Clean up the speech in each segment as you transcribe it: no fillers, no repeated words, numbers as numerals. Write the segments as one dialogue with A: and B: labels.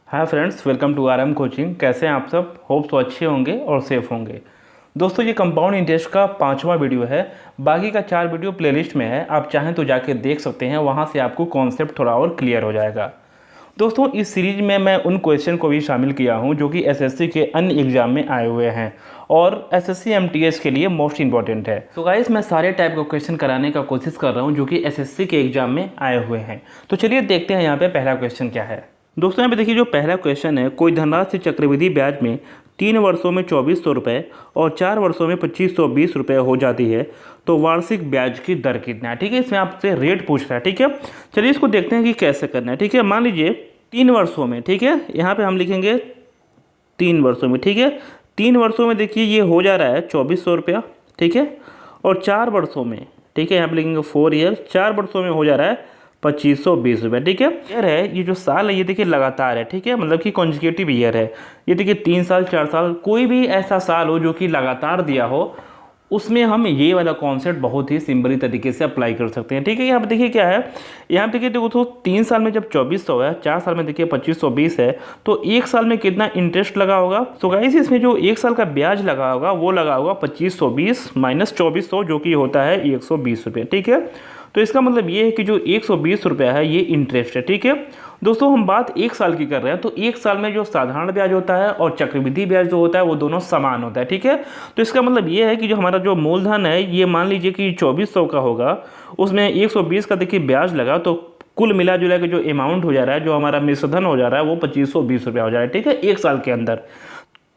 A: Hi friends, welcome to R M coaching. कैसे हैं आप सब? होप तो अच्छे होंगे और सेफ होंगे। दोस्तों, ये कंपाउंड इंटरेस्ट का 5वां वीडियो है। बाकी का 4 वीडियो प्लेलिस्ट में है, आप चाहें तो जाके देख सकते हैं। वहाँ से आपको कॉन्सेप्ट थोड़ा और क्लियर हो जाएगा। दोस्तों, इस सीरीज में मैं उन क्वेश्चन को भी शामिल किया हूँ जो कि एसएससी के अन्य एग्जाम में आए हुए हैं और एसएससी एमटीएस के लिए मोस्ट इंपॉर्टेंट है। तो गाइस, मैं सारे टाइप का क्वेश्चन कराने का कोशिश कर रहा हूँ जो कि एसएससी के एग्जाम में आए हुए हैं। तो चलिए देखते हैं यहाँ पे पहला क्वेश्चन क्या है। दोस्तों, यहाँ पे देखिए, जो पहला क्वेश्चन है, कोई धनराशि चक्रवृद्धि ब्याज में 3 वर्षों में 2400 रुपये और 4 वर्षों में 2520 रुपये हो जाती है, तो वार्षिक ब्याज की दर कितना है। ठीक है, इसमें आपसे रेट पूछ रहा है। ठीक है, चलिए इसको देखते हैं कि कैसे करना है। ठीक है, मान लीजिए 3 वर्षों में, ठीक है, यहाँ पे हम लिखेंगे 3 वर्षों में। ठीक है, 3 वर्षों में देखिए ये हो जा रहा है 2400 रुपया। ठीक है, और 4 वर्षों में, ठीक है, यहाँ पे लिखेंगे 4 ईयर, 4 वर्षों में हो जा रहा है 2520 रुपये। ठीक है, ईयर है, ये जो साल है ये देखिए लगातार है। ठीक है, मतलब कि कॉन्जिक्यूटिव ईयर है। ये देखिए 3 साल 4 साल, कोई भी ऐसा साल हो जो कि लगातार दिया हो, उसमें हम ये वाला कॉन्सेप्ट बहुत ही सिंपली तरीके से अप्लाई कर सकते हैं। ठीक है, यहाँ पे देखिए क्या है, यहाँ पे देखिए देखो, तो 3 साल में जब 2400 है, 4 साल में देखिए 2520 है, तो 1 साल में कितना इंटरेस्ट लगा होगा। तो गाइस, इसमें जो 1 साल का ब्याज लगा होगा वो लगा होगा 2520 माइनस 2400, जो कि होता है 120 रुपये। ठीक है, तो इसका मतलब ये है कि जो 120 रुपया है ये इंटरेस्ट है। ठीक है दोस्तों, हम बात 1 साल की कर रहे हैं, तो 1 साल में जो साधारण ब्याज होता है और चक्रवृद्धि ब्याज जो होता है वो दोनों समान होता है। ठीक है, तो इसका मतलब ये है कि जो हमारा जो मूलधन है, ये मान लीजिए कि 2400 का होगा, उसमें 120 का देखिए ब्याज लगा, तो कुल मिला जुला के जो अमाउंट हो जा रहा है, जो हमारा मिश्रधन हो जा रहा है, वो 2520 रुपया हो जा रहा है। ठीक है, 1 साल के अंदर।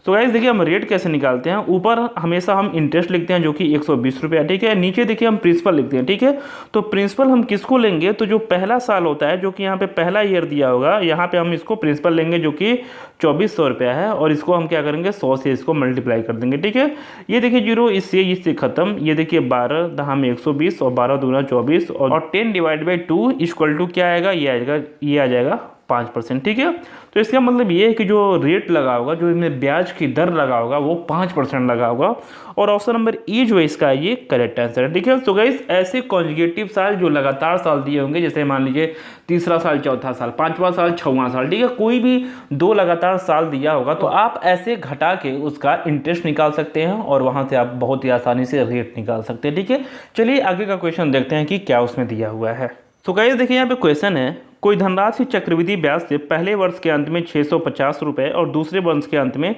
A: तो गाइस देखिए, हम रेट कैसे निकालते हैं। ऊपर हमेशा हम इंटरेस्ट लिखते हैं जो कि 120 रुपया। ठीक है, नीचे देखिए हम प्रिंसिपल लिखते हैं। ठीक है, तो प्रिंसिपल हम किसको लेंगे, तो जो पहला साल होता है, जो कि यहाँ पे पहला ईयर दिया होगा, यहाँ पे हम इसको प्रिंसिपल लेंगे जो कि 2400 रुपया है, और इसको हम क्या करेंगे, 100 से इसको मल्टीप्लाई कर देंगे। ठीक है, ये देखिए 0 इससे खत्म, ये देखिए 12 दहा में 120 और 12 दूना 24 और 10 डिवाइड बाई 2 इक्वल टू क्या आएगा, ये आ जाएगा 5%। ठीक है, तो इसका मतलब ये है कि जो रेट लगा होगा, जो इसमें ब्याज की दर लगा होगा, वो 5% लगा होगा, और ऑप्शन नंबर ई जो है इसका ये करेक्ट आंसर है। ठीक है, तो गाइस, ऐसे कॉन्जुगेटिव साल जो लगातार साल दिए होंगे, जैसे मान लीजिए तीसरा साल, चौथा साल, 5वां साल, 6वां साल, ठीक है, कोई भी 2 लगातार साल दिया होगा, तो आप ऐसे घटा के उसका इंटरेस्ट निकाल सकते हैं और वहां से आप बहुत ही आसानी से रेट निकाल सकते हैं। ठीक है, चलिए आगे का क्वेश्चन देखते हैं कि क्या उसमें दिया हुआ है। तो गाइस देखिए, यहाँ पे क्वेश्चन है, कोई धनराशि चक्रवृद्धि ब्याज से पहले वर्ष के अंत में 650 रुपये और दूसरे वर्ष के अंत में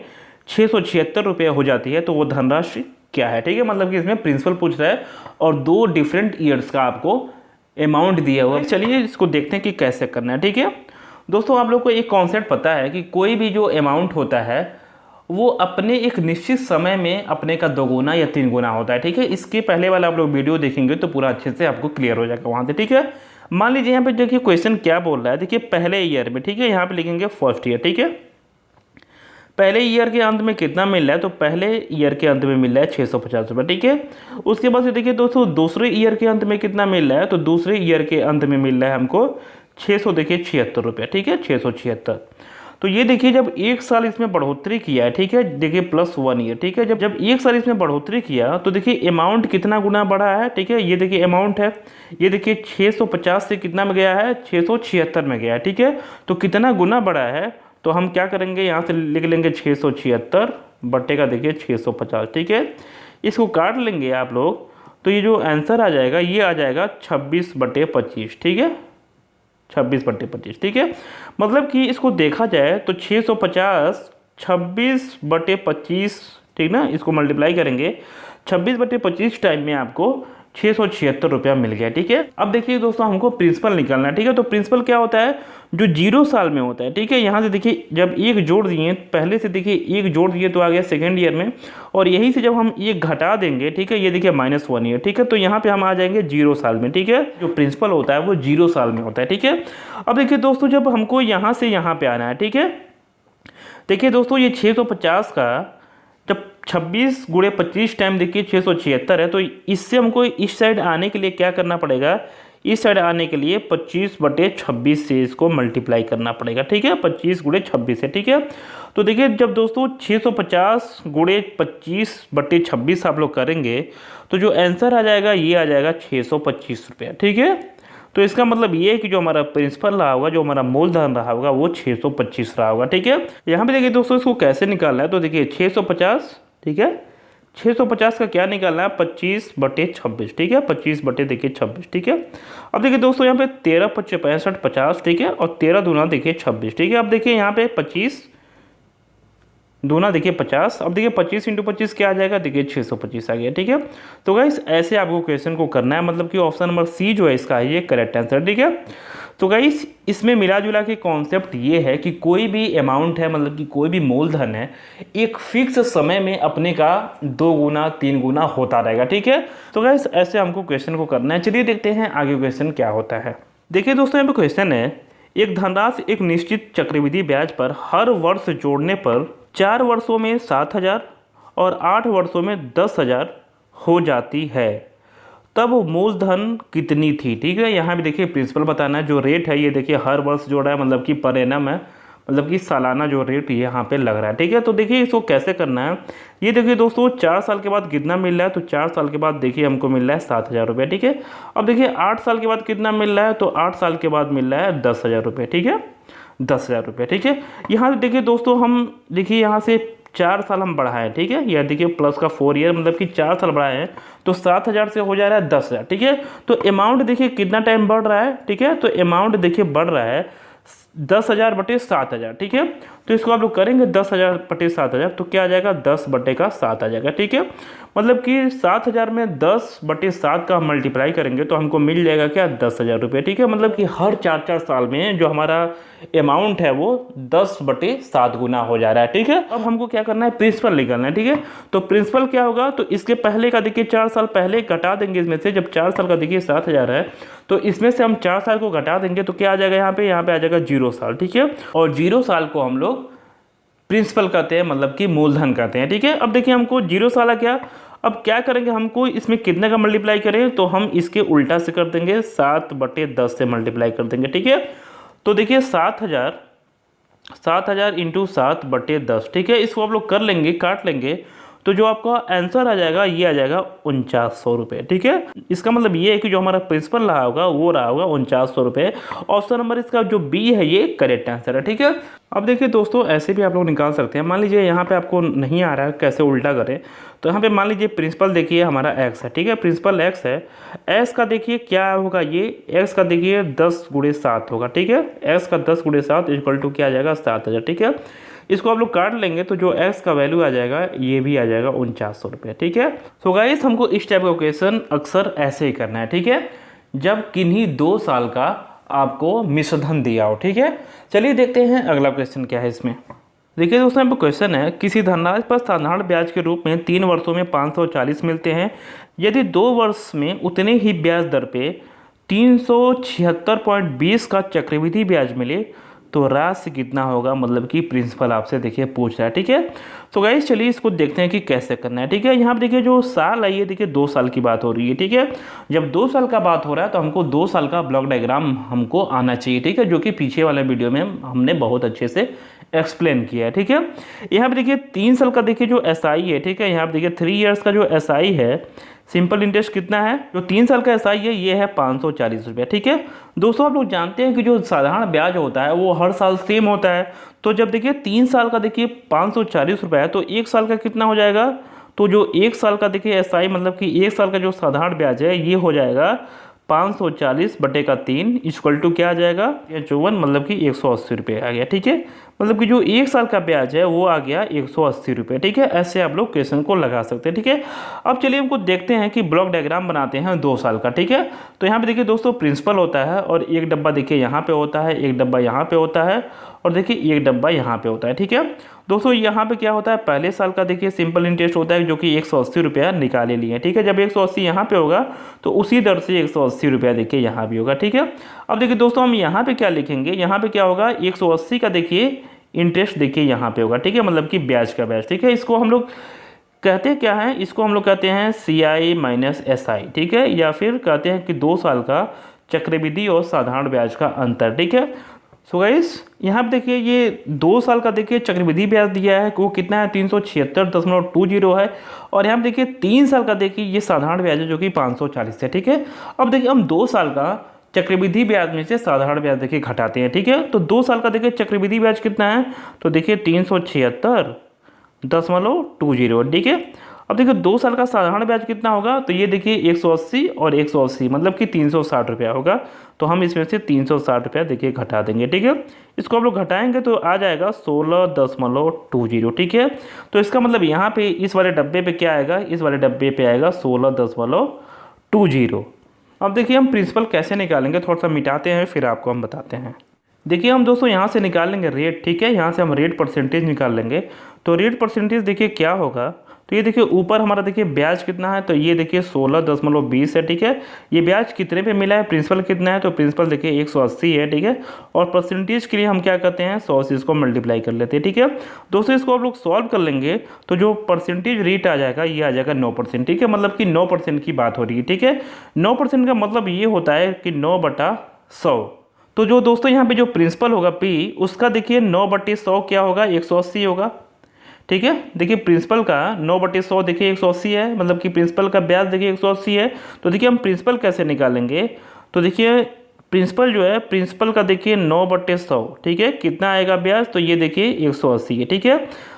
A: 676 रुपये हो जाती है, तो वो धनराशि क्या है। ठीक है, मतलब कि इसमें प्रिंसिपल पूछ रहा है और 2 डिफरेंट ईयर्स का आपको अमाउंट दिया हुआ है। चलिए इसको देखते हैं कि कैसे करना है। ठीक है दोस्तों, आप लोग को एक कॉन्सेप्ट पता है कि कोई भी जो अमाउंट होता है वो अपने एक निश्चित समय में अपने का 2 गुना या 3 गुना होता है। ठीक है, इसके पहले वाला आप लोग वीडियो देखेंगे तो पूरा अच्छे से आपको क्लियर हो जाएगा वहाँ से। ठीक है, मान लीजिए यहाँ पे देखिए क्वेश्चन क्या बोल रहा है, देखिए पहले ईयर में, ठीक है, यहाँ पे लिखेंगे फर्स्ट ईयर। ठीक है, पहले ईयर के अंत में कितना मिल रहा है, तो पहले ईयर के अंत में मिल रहा है 650 रुपये। ठीक है, उसके बाद से देखिए दोस्तों, दूसरे ईयर के अंत में कितना मिल रहा है, तो दूसरे ईयर के अंत में मिल रहा है हमको 676 रुपये। ठीक है, 676। तो ये देखिए, जब 1 साल इसमें बढ़ोतरी किया है, ठीक है, देखिए +1 ईयर। ठीक है, जब 1 साल इसमें बढ़ोतरी किया तो देखिए अमाउंट कितना गुना बढ़ा है। ठीक है, ये देखिए अमाउंट है, ये देखिए 650 से कितना में गया है, 676 में गया है। ठीक है, तो कितना गुना बढ़ा है, तो हम क्या करेंगे, यहाँ से लिख लेंगे 676 बट्टे का देखिए 650। ठीक है, इसको काट लेंगे आप लोग, तो ये जो आंसर आ जाएगा ये आ जाएगा 26/25। ठीक है, 26/25। ठीक है, मतलब कि इसको देखा जाए तो 650 26/25, ठीक ना, इसको मल्टीप्लाई करेंगे 26/25 टाइम में आपको 676 रुपया मिल गया। ठीक है, अब देखिए दोस्तों, हमको प्रिंसिपल निकालना है। ठीक है, तो प्रिंसिपल क्या होता है, जो 0 साल में होता है। ठीक है, यहाँ से देखिए जब 1 जोड़ दिए, पहले से देखिए 1 जोड़ दिए तो आ गया सेकेंड ईयर में, और यहीं से जब हम 1 घटा देंगे, ठीक है, ये देखिए -1 ईयर। ठीक है, तो यहाँ पे हम आ जाएंगे 0 साल में। ठीक है, जो प्रिंसिपल होता है वो 0 साल में होता है। ठीक है, अब देखिए दोस्तों, जब हमको यहाँ से यहाँ पे आना है, ठीक है, देखिए दोस्तों, ये 650 का जब 26 गुणे 25 टाइम देखिए 676 है, तो इससे हमको इस साइड आने के लिए क्या करना पड़ेगा, इस साइड आने के लिए 25/26 से इसको मल्टीप्लाई करना पड़ेगा। ठीक है, 25 गुणे 26 है। ठीक है, तो देखिए जब दोस्तों 650 गुणे 25/26 आप लोग करेंगे, तो जो आंसर आ जाएगा ये आ जाएगा 625 रुपया। ठीक है, तो इसका मतलब ये है कि जो हमारा प्रिंसिपल रहा होगा, जो हमारा मूलधन रहा होगा, वो 625 रहा होगा। ठीक है, यहाँ पे देखिए दोस्तों इसको कैसे निकालना है, तो देखिए 650, ठीक है, 650 का क्या निकालना है, 25/26, ठीक है, 25/26, ठीक है। अब देखिए दोस्तों यहाँ पे 13 × 5 = 65, 50, ठीक है, और 13 दूना देखिए 26, ठीक है। अब देखिए यहाँ पे 25 दूना देखिए 50, अब देखिए 25 × 25 क्या आ जाएगा, देखिए 625 आ गया। ठीक है, तो गाइस ऐसे आपको क्वेश्चन को करना है, मतलब कि ऑप्शन नंबर सी जो है इसका है ये करेक्ट आंसर। ठीक है, तो गाइस इसमें मिला जुला के कॉन्सेप्ट ये है कि कोई भी अमाउंट है, मतलब कि कोई भी मूलधन है, एक फिक्स समय में अपने का 2 गुना 3 गुना होता रहेगा। ठीक है, तो गाइस ऐसे हमको क्वेश्चन को करना है। चलिए देखते हैं आगे क्वेश्चन क्या होता है। देखिए दोस्तों यहाँ पे क्वेश्चन है, एक धनराशि एक निश्चित चक्रवृद्धि ब्याज पर हर वर्ष जोड़ने पर 4 वर्षों में 7,000 और 8 वर्षों में 10,000 हो जाती है, तब मूलधन कितनी थी। ठीक है, यहाँ भी देखिए प्रिंसिपल बताना है, जो रेट है ये देखिए हर वर्ष जोड़ा है, मतलब कि पर एनम है, मतलब कि सालाना जो रेट यहाँ पे लग रहा है। ठीक है, तो देखिए इसको कैसे करना है, ये देखिए दोस्तों 4 साल के बाद कितना मिल रहा है, तो 4 साल के बाद देखिए हमको मिल रहा है 7,000 रुपये। ठीक है, अब देखिए 8 साल के बाद कितना मिल रहा है, तो 8 साल के बाद मिल रहा है 10,000 रुपये। ठीक है, 10,000 रुपये। ठीक है, यहाँ देखिए दोस्तों हम देखिए यहाँ से 4 साल हम बढ़ाएं। ठीक है, यह देखिए प्लस का 4 ईयर, मतलब कि 4 साल बढ़ाए हैं, तो 7,000 से हो जा रहा है 10,000। ठीक है, तो अमाउंट देखिए कितना टाइम बढ़ रहा है। ठीक है, तो अमाउंट देखिए बढ़ रहा है 10,000/7,000। ठीक है, तो इसको आप लोग करेंगे 10,000/7,000, तो क्या आ जाएगा, 10/7 आ जाएगा। ठीक है, मतलब कि 7,000 में 10/7 का मल्टीप्लाई करेंगे तो हमको मिल जाएगा क्या, 10,000 रुपये। ठीक है, मतलब कि हर 4 साल में जो हमारा अमाउंट है वो 10/7 गुना हो जा रहा है। ठीक है, अब हमको क्या करना है, प्रिंसिपल निकालना है। ठीक है, तो प्रिंसिपल क्या होगा, तो इसके पहले का देखिए 4 साल पहले घटा देंगे इसमें से, जब 4 साल का देखिए 7,000 है, तो इसमें से हम 4 साल को घटा देंगे तो क्या आ जाएगा, यहाँ पे आ जाएगा 0 साल। ठीक है, और 0 साल को हम लोग प्रिंसिपल कहते हैं, मतलब कि मूलधन कहते हैं। ठीक है, अब देखिए हमको 0 साल आ गया, अब क्या करेंगे, हमको इसमें कितने का मल्टीप्लाई करें, तो हम इसके उल्टा से कर देंगे, 7/10 से मल्टीप्लाई कर देंगे। ठीक है, तो देखिए 7,000 × 7/10। ठीक है, इसको आप लोग कर लेंगे, काट लेंगे, तो जो आपका आंसर आ जाएगा ये आ जाएगा 4900 रुपये। ठीक है, इसका मतलब ये है कि जो हमारा प्रिंसिपल रहा होगा वो रहा होगा 4900 रुपये। ऑप्शन नंबर इसका जो बी है ये करेक्ट आंसर है। ठीक है, अब देखिए दोस्तों ऐसे भी आप लोग निकाल सकते हैं। मान लीजिए यहाँ पे आपको नहीं आ रहा है कैसे उल्टा करें, तो यहाँ पे मान लीजिए प्रिंसिपल देखिए हमारा एक्स है। ठीक है, प्रिंसिपल एक्स है, एक्स का देखिए क्या होगा, ये एक्स का देखिए 10 × 7 होगा। ठीक है, एक्स का 10 × 7 = क्या आ जाएगा, 7,000। ठीक है, इसको आप लोग काट लेंगे तो जो एक्स का वैल्यू आ जाएगा ये भी आ जाएगा 4900 रुपये। ठीक है, तो गाइस हमको इस टाइप का क्वेश्चन अक्सर ऐसे ही करना है। ठीक है, जब किन्हीं 2 साल का आपको मिश्रधन दिया हो। ठीक है, चलिए देखते हैं अगला क्वेश्चन क्या है इसमें। देखिए दोस्तों यहाँ पर क्वेश्चन है, किसी धनराशि पर साधारण ब्याज के रूप में 3 वर्षों में 540 मिलते हैं, यदि 2 वर्ष में उतने ही ब्याज दर पे 376.20 का चक्रवृद्धि ब्याज मिले तो राशि कितना होगा, मतलब कि प्रिंसिपल आपसे देखिए पूछ रहा है। ठीक है, तो गाइस चलिए इसको देखते हैं कि कैसे करना है। ठीक है, यहाँ पे देखिए जो साल है ये देखिए 2 साल की बात हो रही है। ठीक है, जब 2 साल का बात हो रहा है तो हमको 2 साल का ब्लॉक डायग्राम हमको आना चाहिए। ठीक है, जो कि पीछे वाले वीडियो में हमने बहुत अच्छे से एक्सप्लेन किया है। ठीक है, यहाँ पे देखिए 3 साल का देखिए जो SI है। ठीक है, यहाँ पे देखिए 3 ईयर्स का जो SI है, सिंपल इंटरेस्ट कितना है, जो 3 साल का SI है ये है 540 रुपये। ठीक है दोस्तों, आप लोग जानते हैं कि जो साधारण ब्याज होता है वो हर साल सेम होता है, तो जब देखिए 3 साल का देखिए 540 रुपये है तो 1 साल का कितना हो जाएगा, तो जो 1 साल का देखिए SI मतलब कि 1 साल का जो साधारण ब्याज है ये हो जाएगा 540/3 = क्या आ जाएगा, ये 54 मतलब कि 180 रुपये आ गया। ठीक है, मतलब कि जो 1 साल का ब्याज है वो आ गया 180 रुपये। ठीक है, ऐसे आप लोग क्वेश्चन को लगा सकते हैं। ठीक है, अब चलिए हमको देखते हैं कि ब्लॉक डायग्राम बनाते हैं 2 साल का। ठीक है, तो यहाँ पे देखिए दोस्तों प्रिंसिपल होता है और एक डब्बा देखिए यहाँ पे होता है, एक डब्बा यहाँ पे होता है और देखिए एक डब्बा यहाँ पे होता है। ठीक है दोस्तों, यहाँ पे क्या होता है, पहले साल का देखिए सिंपल इंटरेस्ट होता है जो कि 180 रुपया निकाले लिए। ठीक है, जब 180 यहाँ पे होगा तो उसी दर से 180 रुपया देखिए यहाँ भी होगा। ठीक है, अब देखिए दोस्तों हम यहाँ पे क्या लिखेंगे, यहाँ पे क्या होगा, 180 का देखिए इंटरेस्ट देखिए यहाँ पे होगा। ठीक है, मतलब कि ब्याज का ब्याज। ठीक है, इसको हम लोग कहते क्या है, इसको हम लोग कहते हैं CI - SI। ठीक है, या फिर कहते हैं कि 2 साल का चक्रवृद्धि और साधारण ब्याज का अंतर। ठीक है, सो गाइस यहाँ पे देखिए ये 2 साल का देखिए चक्रवृद्धि ब्याज दिया है, वो कितना है 376.20 है, और यहाँ पे देखिए 3 साल का देखिए ये साधारण ब्याज है जो कि 540 है। ठीक है, अब देखिए हम 2 साल का चक्रवृद्धि ब्याज में से साधारण ब्याज देखिए घटाते हैं। ठीक है, तो 2 साल का देखिए चक्रवृद्धि ब्याज कितना है, तो देखिए 376.20। ठीक है, अब देखिए 2 साल का साधारण ब्याज कितना होगा, तो ये देखिए 180 और 180 मतलब कि 360 रुपया होगा। तो हम इसमें से 360 रुपया देखिए घटा देंगे। ठीक है, इसको आप लोग घटाएंगे तो आ जाएगा 16.20। ठीक है, तो इसका मतलब यहाँ पे इस वाले डब्बे पे क्या आएगा, इस वाले डब्बे पे आएगा 16.20। अब देखिए हम प्रिंसिपल कैसे निकालेंगे, थोड़ा सा मिटाते हैं फिर आपको हम बताते हैं। देखिए हम दोस्तों यहाँ से निकाल लेंगे रेट। ठीक है, यहाँ से हम रेट परसेंटेज निकाल लेंगे। तो रेट परसेंटेज देखिए क्या होगा, तो ये देखिए ऊपर हमारा देखिए ब्याज कितना है, तो ये देखिए 16.20 है। ठीक है, ये ब्याज कितने पे मिला है, प्रिंसिपल कितना है, तो प्रिंसिपल देखिए 180 है। ठीक है, और परसेंटेज के लिए हम क्या करते हैं, 100 से इसको मल्टीप्लाई कर लेते हैं। ठीक है दोस्तों, इसको आप लोग सॉल्व कर लेंगे तो जो परसेंटेज रेट आ जाएगा ये आ जाएगा 9%। ठीक है, मतलब कि 9% की बात हो रही है। ठीक है, 9% का मतलब ये होता है कि 9/100। तो जो दोस्तों यहाँ पे जो प्रिंसिपल होगा P, उसका देखिए 9/100 क्या होगा, 180 होगा। ठीक है, देखिए प्रिंसिपल का 9/100 देखिए 180 है, मतलब कि प्रिंसिपल का ब्याज देखिए 180 है। तो देखिए हम प्रिंसिपल कैसे निकालेंगे, तो देखिए प्रिंसिपल जो है, प्रिंसिपल का देखिए 9/100। ठीक है, कितना आएगा ब्याज, तो ये देखिए 180 है। ठीक है,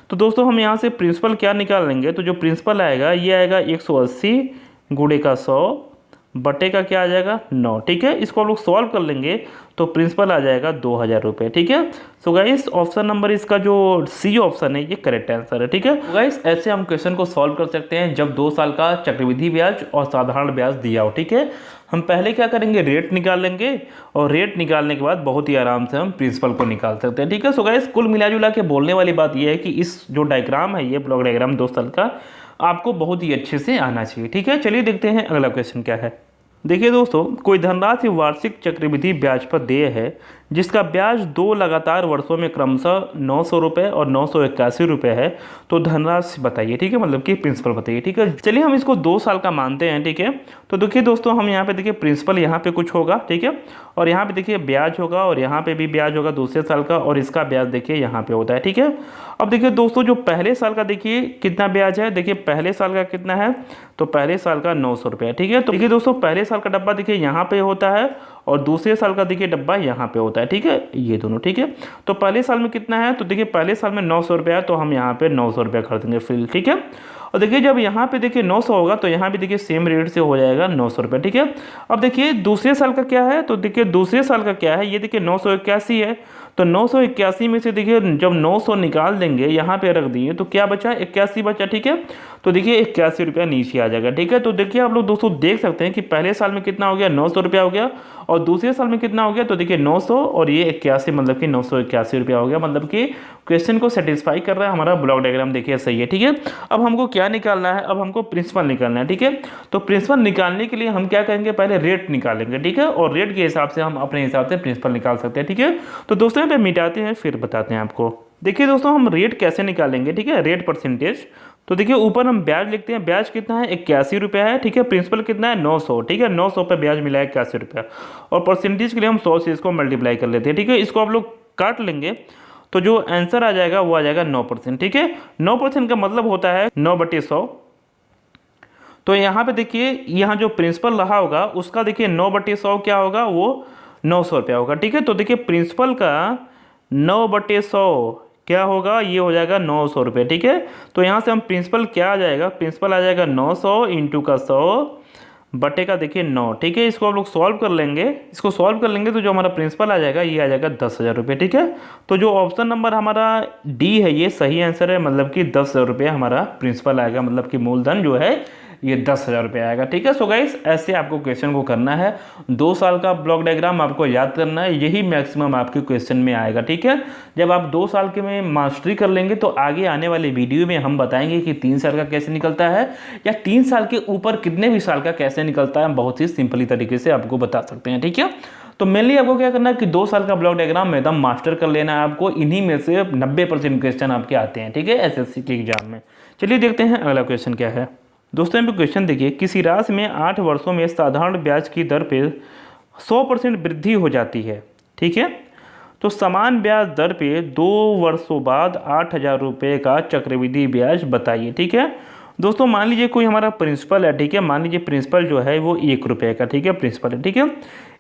A: तो दोस्तों हम यहाँ से प्रिंसिपल क्या निकाल लेंगे, तो जो प्रिंसिपल आएगा ये आएगा 180 गुणे का 100 बटे का क्या आ जाएगा 9। ठीक है, इसको हम लोग सॉल्व कर लेंगे तो प्रिंसिपल आ जाएगा 2000 रुपये। ठीक है, सो गाइस ऑप्शन नंबर इसका जो सी ऑप्शन है ये करेक्ट आंसर है। ठीक है गाइस, ऐसे हम क्वेश्चन को सॉल्व कर सकते हैं जब 2 साल का चक्रवृद्धि ब्याज और साधारण ब्याज दिया हो। ठीक है, हम पहले क्या करेंगे, रेट निकाल लेंगे और रेट निकालने के बाद बहुत ही आराम से हम प्रिंसिपल को निकाल सकते हैं। ठीक है, सो गाइस कुल मिलाजुला के बोलने वाली बात यह है कि इस जो डायग्राम है, ये ब्लॉक डायग्राम 2 साल का आपको बहुत ही अच्छे से आना चाहिए। ठीक है, चलिए देखते हैं अगला क्वेश्चन क्या है। देखिए दोस्तों, कोई धनराशि वार्षिक चक्रवृद्धि ब्याज पर देय है जिसका ब्याज 2 लगातार वर्षों में क्रमशः 900 रुपये और 981 रुपये है, तो धनराशि बताइए। ठीक है, मतलब कि प्रिंसिपल बताइए। ठीक है, चलिए हम इसको 2 साल का मानते हैं। ठीक है, तो देखिए दोस्तों हम यहाँ पे देखिए प्रिंसिपल यहाँ पे कुछ होगा। ठीक है, और यहाँ पे देखिए ब्याज होगा और यहाँ पे भी ब्याज होगा दूसरे साल का, और इसका ब्याज देखिए यहाँ पे होता है। ठीक है, अब देखिए दोस्तों जो पहले साल का देखिए कितना ब्याज है, देखिए पहले साल का कितना है, तो पहले साल का 900 रुपये। ठीक है, तो देखिए दोस्तों पहले साल का डब्बा देखिए यहाँ पे होता है और दूसरे साल का देखिए डब्बा यहाँ पे होता है। ठीक है, ये दोनों। ठीक है, तो पहले साल में कितना है, तो देखिए पहले साल में 900 रुपया है, तो हम यहाँ पे 900 रुपया कर देंगे फिल। ठीक है, और देखिए जब यहाँ पे देखिए 900 होगा तो यहाँ भी देखिए सेम रेट से हो जाएगा 900 रुपये। ठीक है, अब देखिए दूसरे साल का क्या है, तो देखिए दूसरे साल का क्या है, ये देखिए 981 है। तो 981 में से देखिए जब 900 निकाल देंगे यहाँ पे रख दिए तो क्या बचा, 81 बचा। ठीक है, तो देखिए 81 रुपया नीचे आ जाएगा। ठीक है, तो देखिए आप लोग दोस्तों देख सकते हैं कि पहले साल में कितना हो गया, 900 रुपया हो गया, और दूसरे साल में कितना हो गया, तो देखिए 900 और ये 81 मतलब कि 981 रुपया हो गया। मतलब कि क्वेश्चन को सेटिस्फाई कर रहा है हमारा ब्लॉक डायग्राम देखिए सही है। ठीक है, अब हमको क्या निकालना है, अब हमको प्रिंसिपल निकालना है। ठीक है, तो प्रिंसिपल निकालने के लिए हम क्या करेंगे, पहले रेट निकालेंगे। ठीक है, और रेट के हिसाब से हम अपने हिसाब से प्रिंसिपल निकाल सकते हैं। ठीक है, तो दोस्तों यहाँ पे मिटाते हैं फिर बताते हैं आपको। देखिए दोस्तों हम रेट कैसे निकालेंगे, ठीक है, रेट परसेंटेज। तो देखिए ऊपर हम ब्याज लिखते हैं, ब्याज कितना है 81 रुपया है। ठीक है, प्रिंसिपल कितना है 900। ठीक है, 900 पे ब्याज मिला है 81 रुपया, और परसेंटेज के लिए हम 100 से इसको मल्टीप्लाई कर लेते हैं। ठीक है, इसको आप लोग काट लेंगे तो जो आंसर आ जाएगा वो आ जाएगा 9%। ठीक है, 9% का मतलब होता है 9/100। तो यहाँ पे देखिए यहाँ जो प्रिंसिपल रहा होगा उसका देखिए 9/100 क्या होगा, वो 900 रुपया होगा। ठीक है, तो देखिए प्रिंसिपल का 9/100 क्या होगा, ये हो जाएगा 900 रुपये। ठीक है, तो यहाँ से हम प्रिंसिपल क्या आ जाएगा, प्रिंसिपल आ जाएगा 900 इंटू का 100 बटे का देखिए 9। ठीक है, इसको आप लोग सॉल्व कर लेंगे, इसको सॉल्व कर लेंगे तो जो हमारा प्रिंसिपल आ जाएगा ये आ जाएगा 10,000 रुपये। ठीक है, तो जो ऑप्शन नंबर हमारा डी है ये सही आंसर है, मतलब कि 10,000 रुपये हमारा प्रिंसिपल आएगा, मतलब कि मूलधन जो है ये 10,000 रुपये आएगा। ठीक है, सो गाइस ऐसे आपको क्वेश्चन को करना है, 2 साल का ब्लॉक डायग्राम आपको याद करना है, यही मैक्सिमम आपके क्वेश्चन में आएगा। ठीक है, जब आप 2 साल के में मास्टरी कर लेंगे तो आगे आने वाले वीडियो में हम बताएंगे कि 3 साल का कैसे निकलता है, या 3 साल के ऊपर कितने भी साल का कैसे निकलता है, हम बहुत ही सिंपली तरीके से आपको बता सकते हैं। ठीक है, तो मेनली आपको क्या करना है कि 2 साल का ब्लॉक डायग्राम एकदम मास्टर कर लेना है आपको, इन्हीं में से 90% क्वेश्चन आपके आते हैं। ठीक है, एसएससी के एग्जाम में। चलिए देखते हैं अगला क्वेश्चन क्या है। दोस्तों यहाँ पे क्वेश्चन देखिए, किसी राशि में 8 वर्षों में साधारण ब्याज की दर पे 100% वृद्धि हो जाती है। ठीक है, तो समान ब्याज दर पे 2 वर्षों बाद 8,000 रुपये का चक्रवृद्धि ब्याज बताइए। ठीक है दोस्तों, मान लीजिए कोई हमारा प्रिंसिपल है। ठीक है, मान लीजिए प्रिंसिपल जो है वो 1 रुपये का, ठीक है, प्रिंसिपल है। ठीक है,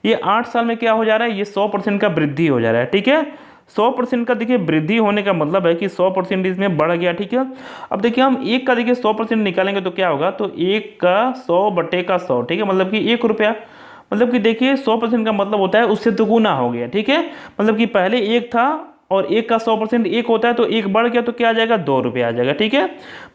A: ये 8 साल में क्या हो जा रहा है, ये 100% का वृद्धि हो जा रहा है। ठीक है, 100% का देखिए वृद्धि होने का मतलब है कि 100% इसमें बढ़ गया। ठीक है, अब देखिए हम 1 का देखिए 100% निकालेंगे तो क्या होगा, तो 1 का 100 बटे का 100। ठीक है, मतलब कि 1 रुपया, मतलब कि देखिए 100% का मतलब होता है उससे दुगुना हो गया। ठीक है, मतलब कि पहले 1 था और 1 का 100% 1 होता है, तो 1 बढ़ गया तो क्या आ जाएगा, 2 रुपये आ जाएगा। ठीक है,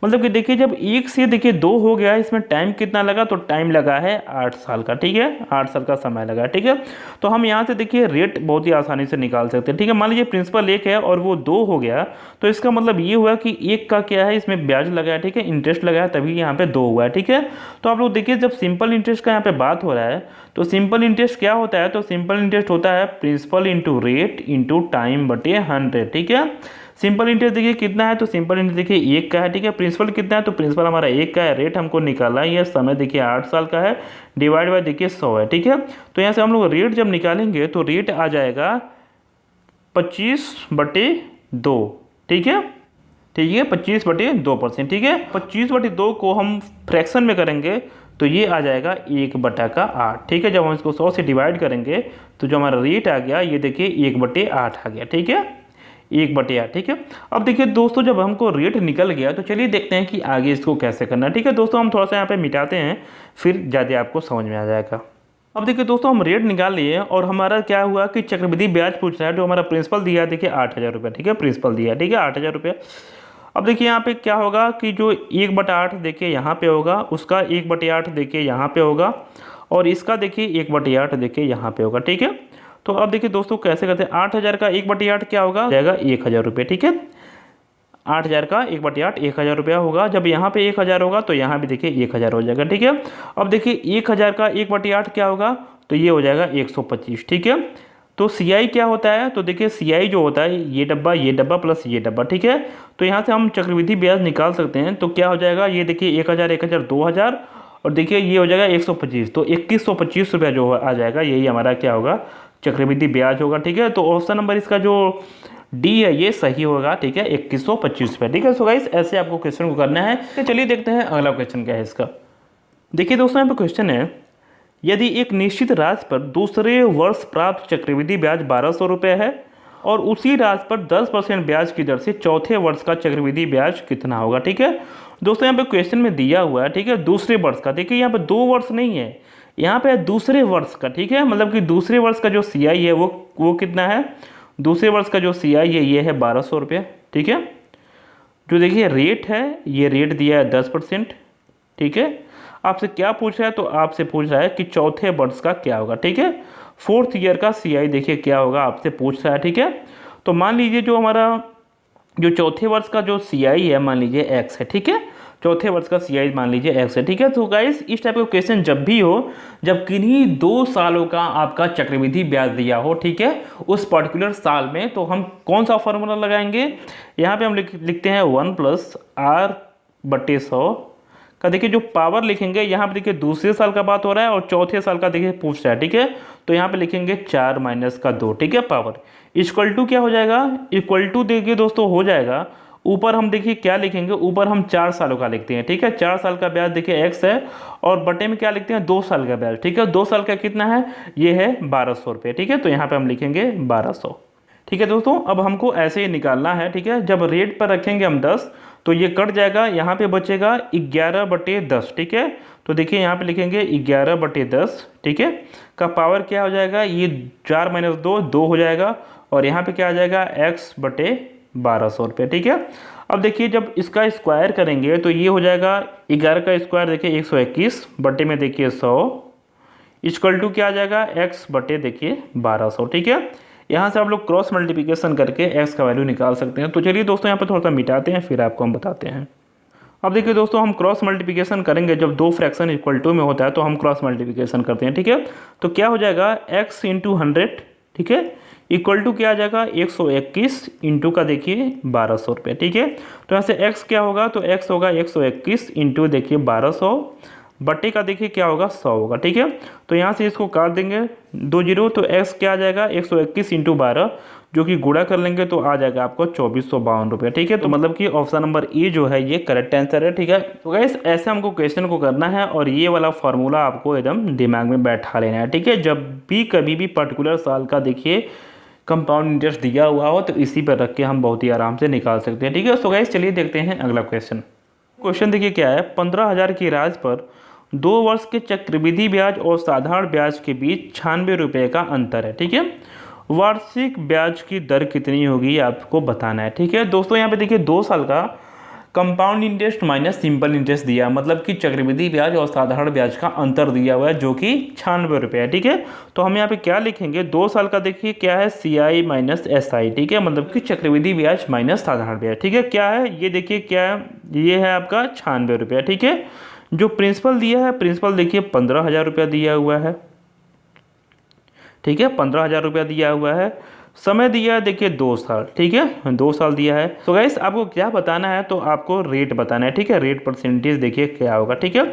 A: मतलब कि देखिए जब 1 से देखिए 2 हो गया, इसमें टाइम कितना लगा, तो टाइम लगा है 8 साल का। ठीक है, 8 साल का समय लगा। ठीक है, तो हम यहाँ से देखिए रेट बहुत ही आसानी से निकाल सकते हैं। ठीक है, मान लीजिए प्रिंसिपल 1 है और वो 2 हो गया, तो इसका मतलब ये हुआ कि 1 का क्या है, इसमें ब्याज लगा है। ठीक है, इंटरेस्ट लगा है, तभी यहाँ पे 2 हुआ है। ठीक है, तो आप लोग देखिए जब सिंपल इंटरेस्ट का यहाँ पे बात हो रहा है, तो सिंपल इंटरेस्ट क्या होता है, तो सिंपल इंटरेस्ट होता है principal into rate into time बटे 100। ठीक है, सिंपल इंटरेस्ट देखिए कितना है, तो सिंपल इंटरेस्ट देखिए 1 का है। ठीक है, प्रिंसिपल कितना है, तो प्रिंसिपल हमारा 1 का है, रेट हमको निकाला है, ये समय देखिए 8 साल का है, डिवाइड बाय देखिए 100 है। ठीक है, तो यहाँ से हम लोग रेट जब निकालेंगे तो रेट आ जाएगा 25/2। ठीक है, ठीक है, 25/2%। ठीक है, 25/2 को हम फ्रैक्शन में करेंगे तो ये आ जाएगा 1/8। ठीक है, जब हम इसको 100 से डिवाइड करेंगे तो जो हमारा रेट आ गया, ये देखिए 1/8 आ गया। ठीक है, 1/8। ठीक है, अब देखिए दोस्तों जब हमको रेट निकल गया तो चलिए देखते हैं कि आगे इसको कैसे करना है। ठीक है दोस्तों, हम थोड़ा सा यहाँ पे मिटाते हैं, फिर ज़्यादा आपको समझ में आ जाएगा। अब देखिए दोस्तों हम रेट निकाल लिए और हमारा क्या हुआ कि चक्रवृद्धि ब्याज पूछ रहा है, जो हमारा प्रिंसिपल दिया है देखिए 8,000 रुपये। ठीक है, प्रिंसिपल दिया है, ठीक है 8,000 रुपये। अब देखिए यहाँ पे क्या होगा कि जो 1/8 देखिए यहाँ पे होगा, उसका 1/8 देखिए यहाँ पे होगा, और इसका देखिए 1/8 देखिए यहाँ पे होगा। ठीक है, तो अब देखिए दोस्तों कैसे करते हैं, 8,000 का 1/8 क्या होगा, जाएगा 1,000 रुपये। ठीक है, 8,000 का 1/8 1,000 रुपया होगा। जब यहाँ पे 1,000 होगा तो यहाँ भी देखिए 1,000 हो जाएगा। ठीक है, अब देखिए 1,000 का 1/8 क्या होगा, तो ये हो जाएगा 125। ठीक है, तो CI क्या होता है, तो देखिए CI जो होता है ये डब्बा प्लस ये डब्बा। ठीक है, तो यहाँ से हम चक्रवृद्धि ब्याज निकाल सकते हैं, तो क्या हो जाएगा, ये देखिए 1,000 1,000 2,000, और देखिए ये हो जाएगा 125, तो 2,125 रुपया जो आ जाएगा, यही हमारा क्या होगा, चक्रवृद्धि ब्याज होगा। ठीक है, तो ऑप्शन नंबर इसका जो डी है ये सही होगा। ठीक है, 2,125 रुपये। ठीक है, सो गाइस ऐसे आपको क्वेश्चन को करना है। तो चलिए देखते हैं अगला क्वेश्चन क्या है इसका। देखिए दोस्तों यहाँ पे क्वेश्चन है, यदि एक निश्चित राशि पर दूसरे वर्ष प्राप्त चक्रवृद्धि ब्याज 1,200 रुपये है और उसी राशि पर 10% ब्याज की दर से चौथे वर्ष का चक्रवृद्धि ब्याज कितना होगा। ठीक है दोस्तों, यहाँ पे क्वेश्चन में दिया हुआ है, ठीक है, दूसरे वर्ष का। देखिए यहाँ पे 2 वर्ष नहीं है, यहाँ पे दूसरे वर्ष का। ठीक है, मतलब कि दूसरे वर्ष का जो CI है वो कितना है, दूसरे वर्ष का जो CI है ये है 1,200 रुपये। ठीक है, जो देखिए रेट है, ये रेट दिया है 10%। ठीक है, आपसे क्या पूछ रहा है, तो आपसे पूछ रहा है कि चौथे वर्ष का क्या होगा। ठीक है, 4th ईयर का CI देखिए क्या होगा, आपसे पूछ रहा है। ठीक है, तो मान लीजिए जो हमारा जो चौथे वर्ष का जो CI है मान लीजिए X है। ठीक है, चौथे वर्ष का CI मान लीजिए X है। ठीक है, तो गाइस इस टाइप का क्वेश्चन जब भी हो, जब किन्हीं 2 सालों का आपका चक्रवृद्धि ब्याज दिया हो, ठीक है, उस पर्टिकुलर साल में, तो हम कौन सा फॉर्मूला लगाएंगे, यहाँ पे हम लिखते हैं 1 + R/100 का देखिए जो पावर लिखेंगे, यहाँ पे देखिए दूसरे साल का बात हो रहा है और चौथे साल का देखिए पूछ रहा है। ठीक है, तो यहाँ पे लिखेंगे 4 - 2। ठीक है, पावर इक्वल टू क्या हो जाएगा, इक्वल टू देखिए दोस्तों हो जाएगा, ऊपर हम देखिए क्या लिखेंगे, ऊपर हम 4 सालों का लिखते हैं। ठीक है, 4 साल का ब्याज देखिए X है, और बटे में क्या लिखते हैं, 2 साल का ब्याज। ठीक है, 2 साल का कितना है, ये है 1,200 रुपये। ठीक है, तो यहाँ पे हम लिखेंगे 1,200। ठीक है दोस्तों, अब हमको ऐसे ही निकालना है। ठीक है, जब रेट पर रखेंगे हम 10, तो ये कट जाएगा, यहाँ पे बचेगा 11/10। ठीक है, तो देखिए यहाँ पे लिखेंगे 11/10। ठीक है, का पावर क्या हो जाएगा, ये 4 - 2 हो जाएगा, और यहाँ पे क्या आ जाएगा X/1,200 रुपये। ठीक है, अब देखिए जब इसका स्क्वायर करेंगे तो ये हो जाएगा 11 का स्क्वायर देखिए 121, बटे में देखिए 100, इक्वल टू क्या आ जाएगा X/देखिए 1,200। ठीक है, यहाँ से आप लोग क्रॉस मल्टीप्लिकेशन करके X का वैल्यू निकाल सकते हैं। तो चलिए दोस्तों यहाँ पर थोड़ा सा मिटाते हैं, फिर आपको हम बताते हैं। अब देखिए दोस्तों हम क्रॉस मल्टीप्लिकेशन करेंगे, जब 2 फ्रैक्शन इक्वल टू में होता है तो हम क्रॉस मल्टीप्लिकेशन करते हैं। ठीक है, तो क्या हो जाएगा X × 100, ठीक है, इक्वल टू क्या आ जाएगा 121 इंटू का देखिए 1,200 रुपये। ठीक है, तो यहाँ से X क्या होगा, तो X होगा 121 इंटू देखिए 1,200, बटे का देखिए क्या होगा 100 होगा। ठीक है, तो यहाँ से इसको काट देंगे 2 0, तो X क्या आ जाएगा 121 इंटू 12, जो कि गुणा कर लेंगे तो आ जाएगा आपको 2452 रुपये। ठीक है, तो मतलब कि ऑप्शन नंबर ए जो है ये करेक्ट आंसर है। ठीक है, तो गाइस ऐसे हमको क्वेश्चन को करना है और ये वाला फॉर्मूला आपको एकदम दिमाग में बैठा लेना है। ठीक है, जब भी कभी भी पर्टिकुलर साल का देखिए कंपाउंड इंटरेस्ट दिया हुआ हो तो इसी पर रख के हम बहुत ही आराम से निकाल सकते हैं। ठीक है, सो गाइस चलिए देखते हैं अगला क्वेश्चन। क्वेश्चन देखिए क्या है, 15,000 की राशि पर 2 वर्ष के चक्रवृद्धि ब्याज और साधारण ब्याज के बीच 96 रुपये का अंतर है। ठीक है, वार्षिक ब्याज की दर कितनी होगी आपको बताना है। ठीक है दोस्तों, यहाँ पे देखिए 2 साल का compound interest minus simple interest दिया, मतलब कि चक्रवृद्धि ब्याज और साधारण ब्याज का अंतर दिया हुआ है जो कि 96 रुपये है। ठीक है, तो हम यहाँ पे क्या लिखेंगे, 2 साल का देखिए क्या है CI माइनस SI। ठीक है, मतलब कि चक्रवृद्धि ब्याज माइनस साधारण ब्याज। ठीक है, क्या है ये देखिए क्या है, ये है आपका 96 रुपये। ठीक है, जो प्रिंसिपल दिया है, प्रिंसिपल देखिए 15,000 रुपया दिया हुआ है। ठीक है, 15,000 रुपया दिया हुआ है। समय दिया है देखिए 2 साल। ठीक है, 2 साल दिया है। तो गाइस आपको क्या बताना है, तो आपको रेट बताना है। ठीक है, रेट परसेंटेज देखिए क्या होगा। ठीक है,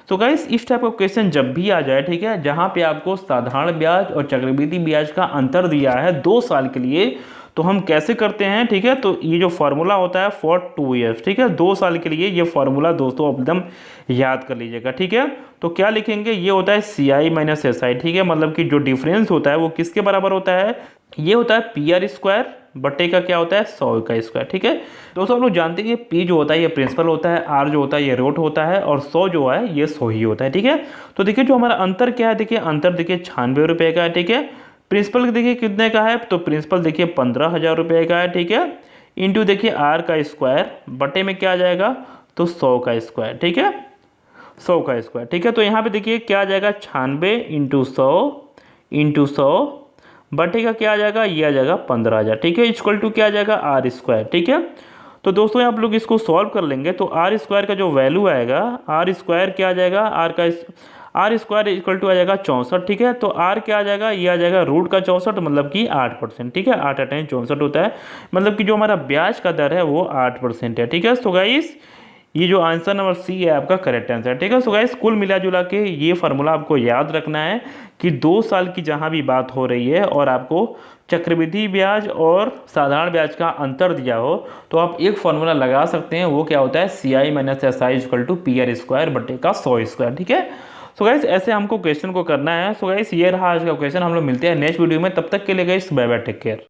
A: तो गाइस इस टाइप का क्वेश्चन जब भी आ जाए, ठीक है, जहाँ पे आपको साधारण ब्याज और चक्रवृद्धि ब्याज का अंतर दिया है 2 साल के लिए, तो हम कैसे करते हैं। ठीक है, तो ये जो फार्मूला होता है फॉर 2 ईयर्स। ठीक है, 2 साल के लिए ये फार्मूला दोस्तों एकदम याद कर लीजिएगा। ठीक है, तो क्या लिखेंगे, ये होता है CI माइनस SI। ठीक है, मतलब कि जो डिफरेंस होता है वो किसके बराबर होता है, ये होता है PR स्क्वायर बटे का क्या होता है 100 का स्क्वायर। ठीक है दोस्तों, हम लोग जानते हैं कि P जो होता है ये प्रिंसिपल होता है, R जो होता है ये रूट होता है और 100 जो है ये 100 ही होता है। ठीक है, तो देखिए जो हमारा अंतर क्या है, देखिए अंतर देखिए 96 रुपये का है। ठीक है, प्रिंसिपल देखिए कितने का है, तो प्रिंसिपल देखिए 15,000 रुपये का है। ठीक है, इंटू देखिए R का स्क्वायर बटे में क्या आ जाएगा, तो 100 का स्क्वायर। ठीक है, 100 का स्क्वायर। ठीक है, तो यहाँ पे देखिए क्या आ जाएगा, 96 इंटू 100 बटे का क्या आ जाएगा, ये आ जाएगा 15,000। ठीक है, इक्वल टू क्या आ जाएगा R स्क्वायर। ठीक है, तो दोस्तों आप लोग इसको सॉल्व कर लेंगे तो R स्क्वायर का जो वैल्यू आएगा, R स्क्वायर क्या आ जाएगा, R स्क्वायर इक्वल टू आ जाएगा 64। ठीक है, तो R क्या आ जाएगा, ये आ जाएगा रूट का 64, मतलब कि 8%। ठीक है, 8 8 64 होता है, मतलब कि जो हमारा ब्याज का दर है वो 8% है। ठीक है, सो गाइस ये जो आंसर नंबर C है आपका करेक्ट आंसर। ठीक है, सो गाइस कुल मिला जुला के ये फार्मूला आपको याद रखना है कि 2 साल की जहाँ भी बात हो रही है और आपको चक्रवृद्धि ब्याज और साधारण ब्याज का अंतर दिया हो तो आप एक फार्मूला लगा सकते हैं, वो क्या होता है CI minus SI equal to PR square बटे का 100 स्क्वायर। ठीक है, सो गाइस ऐसे हमको क्वेश्चन को करना है। सो गाइस ये रहा आज का क्वेश्चन, हम लोग मिलते हैं नेक्स्ट वीडियो में, तब तक के लिए guys bye bye, take care.